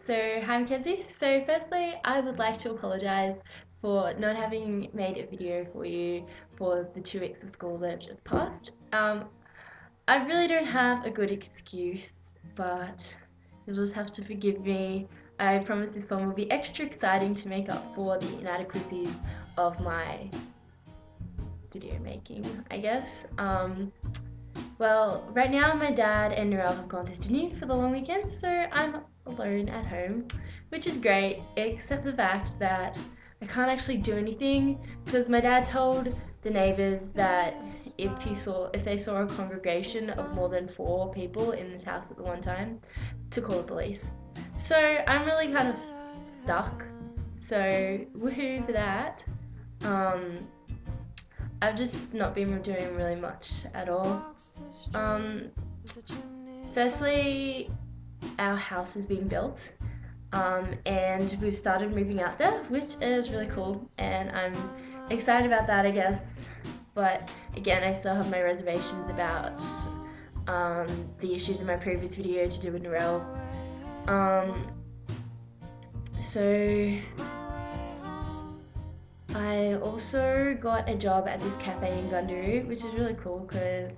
Hi Mackenzie. So firstly, I would like to apologise for not having made a video for you for the 2 weeks of school that have just passed. I really don't have a good excuse, but you'll just have to forgive me. I promise this one will be extra exciting to make up for the inadequacies of my video making, I guess. Well, right now my dad and Narelle have gone to Sydney for the long weekend, so I'm alone at home, which is great, except the fact that I can't actually do anything because my dad told the neighbours that if they saw a congregation of more than 4 people in this house at the one time, to call the police. So I'm really kind of stuck. So woohoo for that. I've just not been doing really much at all. Firstly, our house is being built, and we've started moving out there, which is really cool, and I'm excited about that, I guess. But again, I still have my reservations about the issues in my previous video to do with Narelle. So I also got a job at this cafe in Gundaroo, which is really cool because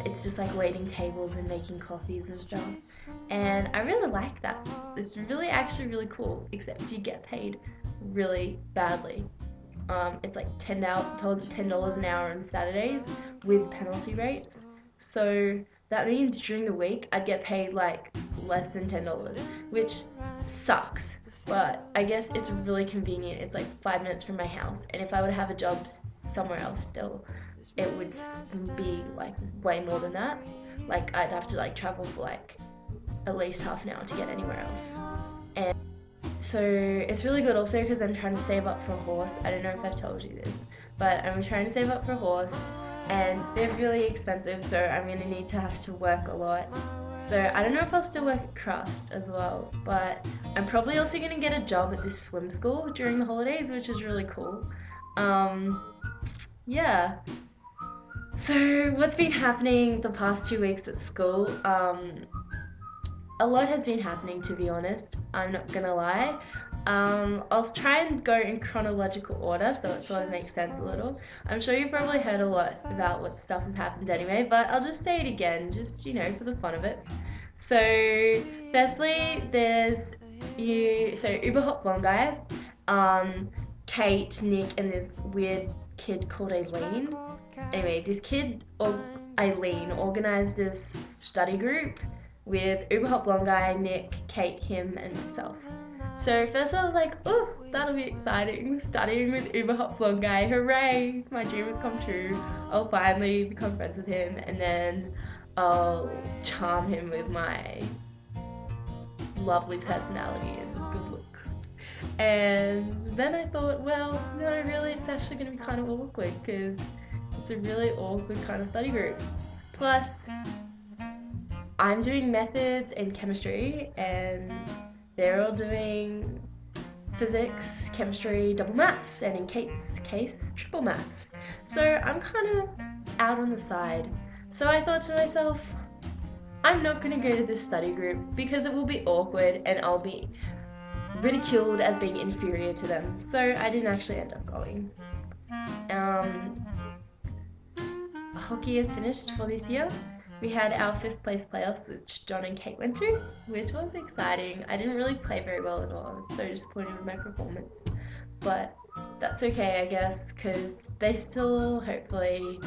it's just like waiting tables and making coffees and stuff. And I really like that. It's really actually really cool, except you get paid really badly. It's like $10 an hour on Saturdays with penalty rates. So that means during the week I'd get paid like less than $10, which sucks. But I guess it's really convenient. It's like 5 minutes from my house, and if I would have a job somewhere else still, it would be like way more than that. Like I'd have to like travel for like at least half an hour to get anywhere else. And so it's really good also because I'm trying to save up for a horse. I don't know if I've told you this, but I'm trying to save up for a horse, and they're really expensive, so I'm gonna need to have to work a lot. So I don't know if I'll still work at Crust as well, but I'm probably also going to get a job at this swim school during the holidays, which is really cool. Yeah. So what's been happening the past 2 weeks at school? A lot has been happening, to be honest. I'm not gonna lie. I'll try and go in chronological order so it sort of makes sense a little. I'm sure you've probably heard a lot about what stuff has happened anyway, but I'll just say it again, just, for the fun of it. So, firstly, there's Uber Hot Blonde Guy, Kate, Nick, and this weird kid called Aileen. Anyway, this kid, Aileen, organised this study group with Uber Hot Blonde Guy, Nick, Kate, him, and myself. So first I was like, oh, that'll be exciting, studying with Uber Hot Blonde Guy, hooray, my dream has come true. I'll finally become friends with him, and then I'll charm him with my lovely personality and good looks. And then I thought, well, no, really, it's actually going to be kind of awkward because it's a really awkward kind of study group. Plus, I'm doing methods and chemistry, and they're all doing physics, chemistry, double maths, and in Kate's case, triple maths. So I'm kind of out on the side. So I thought to myself, I'm not going to go to this study group because it will be awkward and I'll be ridiculed as being inferior to them. So I didn't actually end up going. Hockey is finished for this year. We had our 5th place playoffs, which John and Kate went to, which was exciting. I didn't really play very well at all. I was so disappointed with my performance. But that's okay, I guess, because they still hopefully,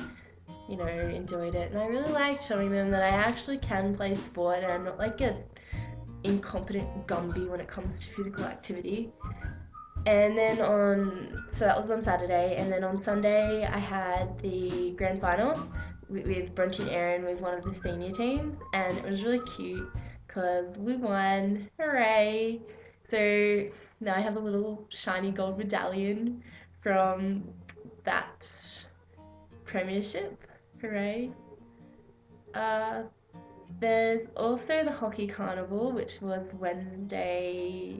enjoyed it. And I really liked showing them that I actually can play sport and I'm not like an incompetent Gumby when it comes to physical activity. And then so that was on Saturday, and then on Sunday I had the grand final with Brunch and Erin with one of the senior teams, and it was really cute because we won, hooray! So now I have a little shiny gold medallion from that premiership, hooray! There's also the hockey carnival, which was Wednesday,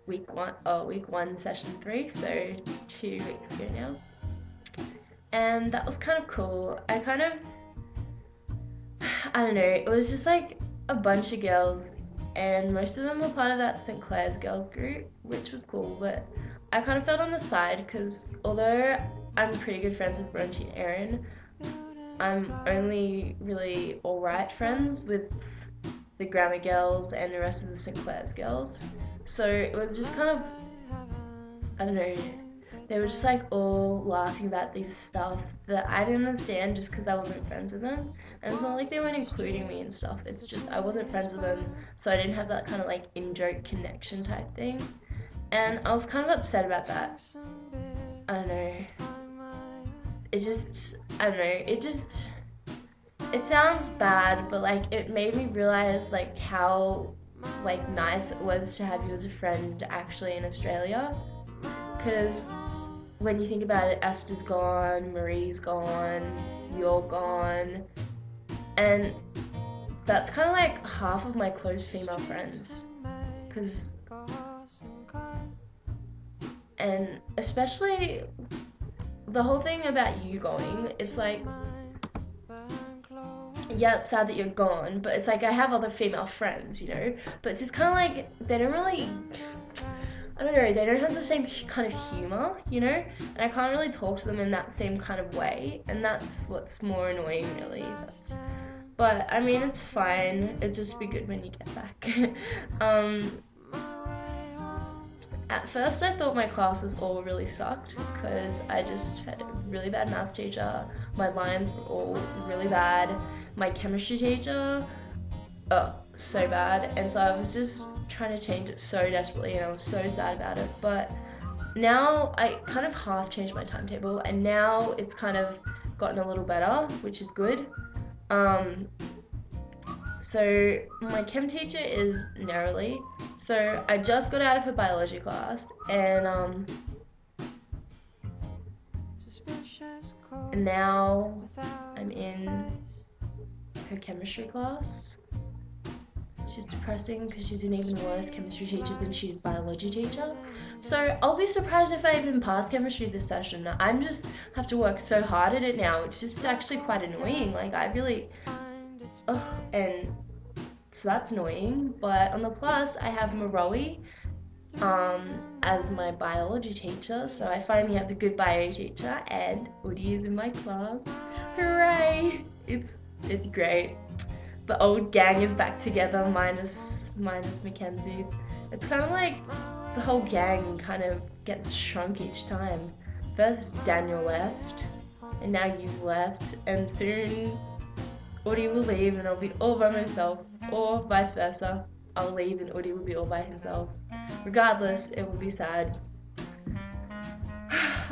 week 1, session 3, so 2 weeks ago now. And that was kind of cool. I don't know, it was just like a bunch of girls and most of them were part of that St. Clair's girls group, which was cool, but I kind of felt on the side because although I'm pretty good friends with Bronte and Erin, I'm only really alright friends with the Grammar girls and the rest of the St. Clair's girls. So it was just kind of, I don't know, they were just like all laughing about these stuff that I didn't understand just because I wasn't friends with them. And it's not like they weren't including me and stuff, it's just I wasn't friends with them, so I didn't have that kind of like in-joke connection type thing. And I was kind of upset about that. I don't know. It sounds bad, but like it made me realize like how like nice it was to have you as a friend actually in Australia. Because when you think about it, Esther's gone, Marie's gone, you're gone, and that's kind of like half of my close female friends. And especially the whole thing about you going, it's like, yeah, it's sad that you're gone, but it's like I have other female friends, you know, but it's just kind of like they don't really, I don't know, they don't have the same kind of humour, you know, and I can't really talk to them in that same kind of way, and that's what's more annoying really. But I mean, it's fine, it'd just be good when you get back. At first I thought my classes all really sucked because I just had a really bad math teacher, my lines were all really bad, my chemistry teacher, so bad, and so I was just trying to change it so desperately and I was so sad about it. But now I kind of half changed my timetable and now it's kind of gotten a little better, which is good. So my chem teacher is Neroli, so I just got out of her biology class and now I'm in her chemistry class, which is depressing because she's an even worse chemistry teacher than she's biology teacher. So I'll be surprised if I even pass chemistry this session. I'm just have to work so hard at it now. It's just actually quite annoying. Like I really, and so that's annoying. But on the plus, I have Maroe as my biology teacher. So I finally have the good bio teacher, and Woody is in my class. Hooray! It's great. The old gang is back together, minus Mackenzie. It's kind of like the whole gang kind of gets shrunk each time. First Daniel left, and now you've left, and soon Udi will leave and I'll be all by myself, or vice versa. I'll leave and Udi will be all by himself. Regardless, it will be sad.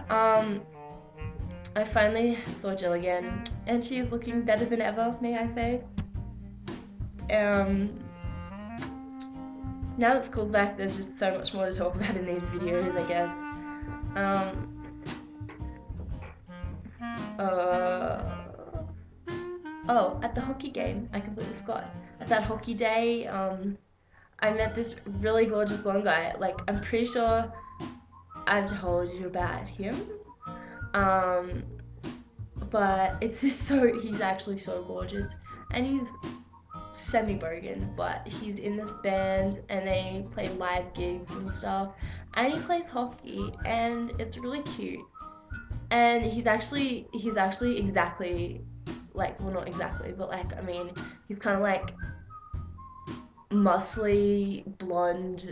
I finally saw Jill again, and she is looking better than ever, may I say. Now that school's back, there's just so much more to talk about in these videos, I guess. Oh, at the hockey game, I completely forgot. At that hockey day, I met this really gorgeous blonde guy. Like, I'm pretty sure I've told you about him. But it's just he's actually so gorgeous. And he's semi-bogan, but he's in this band and they play live gigs and stuff. And he plays hockey and it's really cute. And he's actually exactly like, well, not exactly, but like, I mean, he's kind of like muscly, blonde,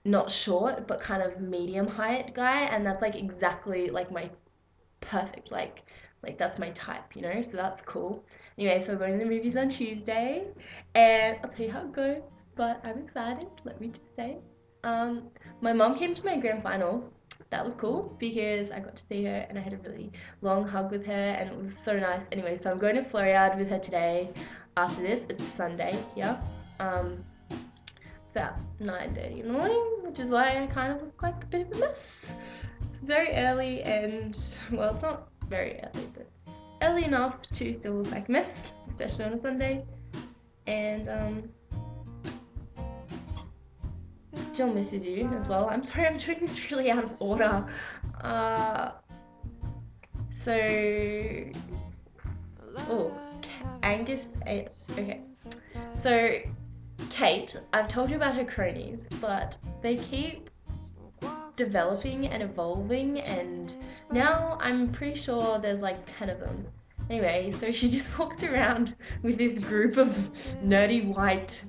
not short, but kind of medium height guy, and that's like exactly like my perfect, like that's my type, you know, so that's cool. Anyway, so we're going to the movies on Tuesday, and I'll tell you how it goes, but I'm excited, let me just say. My mom came to my grand final. That was cool because I got to see her and I had a really long hug with her and it was so nice. Anyway, so I'm going to Floriade with her today. After this, it's Sunday, yeah. It's about 9:30 in the morning, which is why I kind of look like a bit of a mess. It's very early and, well, it's not very early, but early enough to still look like a mess, especially on a Sunday. And, Jill misses you as well. I'm sorry, I'm doing this really out of order. Angus, okay. So Kate, I've told you about her cronies, but they keep developing and evolving, and now I'm pretty sure there's like 10 of them. Anyway, so she just walks around with this group of nerdy white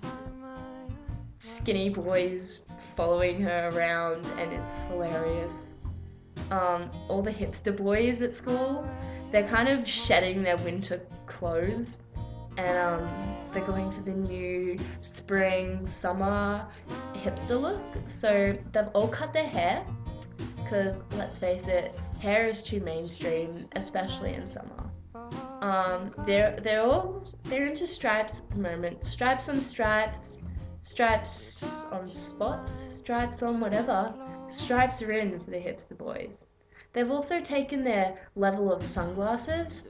skinny boys following her around, and it's hilarious. All the hipster boys at school, they're kind of shedding their winter clothes, and they're going for the new spring, summer hipster look. So they've all cut their hair, because let's face it, hair is too mainstream, especially in summer. They're into stripes at the moment. Stripes on stripes, stripes on spots, stripes on whatever. Stripes are in for the hipster boys. They've also taken their level of sunglasses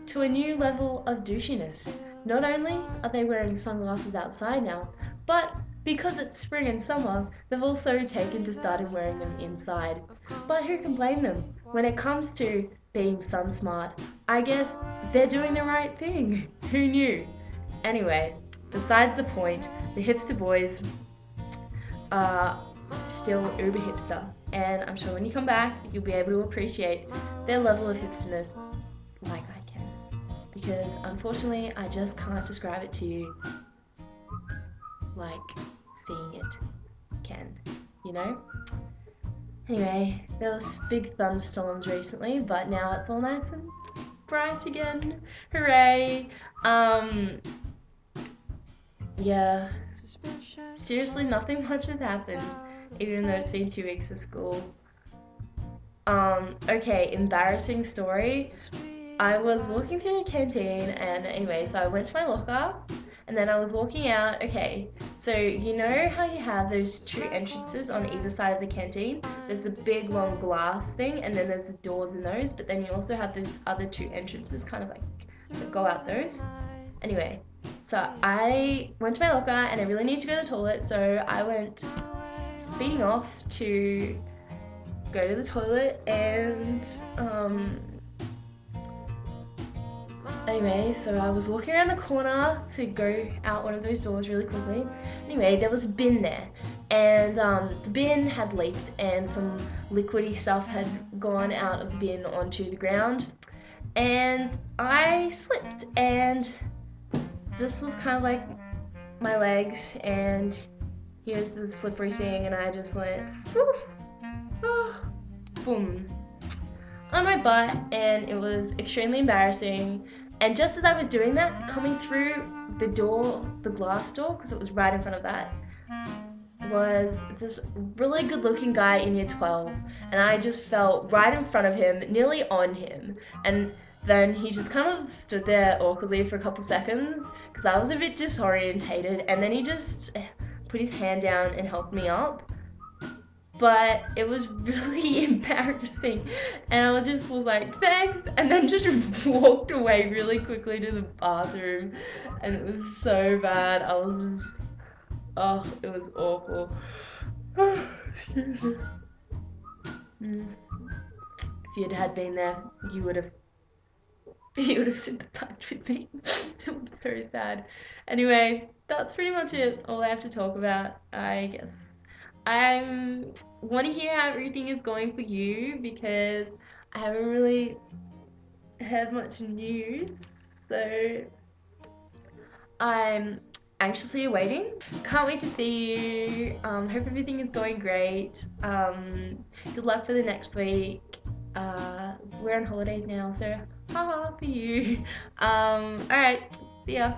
to a new level of douchiness. Not only are they wearing sunglasses outside now, but because it's spring and summer, they've also taken to starting wearing them inside. But who can blame them? When it comes to being sun smart, I guess they're doing the right thing. Who knew? Anyway, besides the point, the hipster boys are still uber hipster, and I'm sure when you come back, you'll be able to appreciate their level of hipsterness like I can. Because unfortunately, I just can't describe it to you like seeing it can, you know? Anyway, there was big thunderstorms recently, but now it's all nice and bright again. Hooray! Yeah, seriously, nothing much has happened, even though it's been 2 weeks of school. Okay, embarrassing story. I was walking through the canteen, and anyway, so I went to my locker, and then I was walking out. Okay, so you know how you have those 2 entrances on either side of the canteen? There's a big long glass thing, and then there's the doors in those, but then you also have those other 2 entrances kind of like that go out those. Anyway, so I went to my locker and I really need to go to the toilet, so I went speeding off to go to the toilet, and anyway, so I was walking around the corner to go out one of those doors really quickly. Anyway, there was a bin there, and the bin had leaked, and some liquidy stuff had gone out of the bin onto the ground, and I slipped, and this was kind of like my legs, and here's the slippery thing, and I just went, boom, on my butt, and it was extremely embarrassing. And just as I was doing that, coming through the door, the glass door, because it was right in front of that, was this really good looking guy in year 12, and I just fell right in front of him, nearly on him, and then he just kind of stood there awkwardly for a couple seconds, because I was a bit disorientated, and then he just put his hand down and helped me up. But it was really embarrassing, and I just was like, thanks, and then just walked away really quickly to the bathroom, and it was so bad. I was just, oh, it was awful. Excuse me. If you had been there, you would have sympathized with me. It was very sad. Anyway, that's pretty much it, all I have to talk about, I guess. I want to hear how everything is going for you, because I haven't really heard much news, so I'm anxiously awaiting. Can't wait to see you. Hope everything is going great. Good luck for the next week. We're on holidays now, so haha for you. Alright, see ya.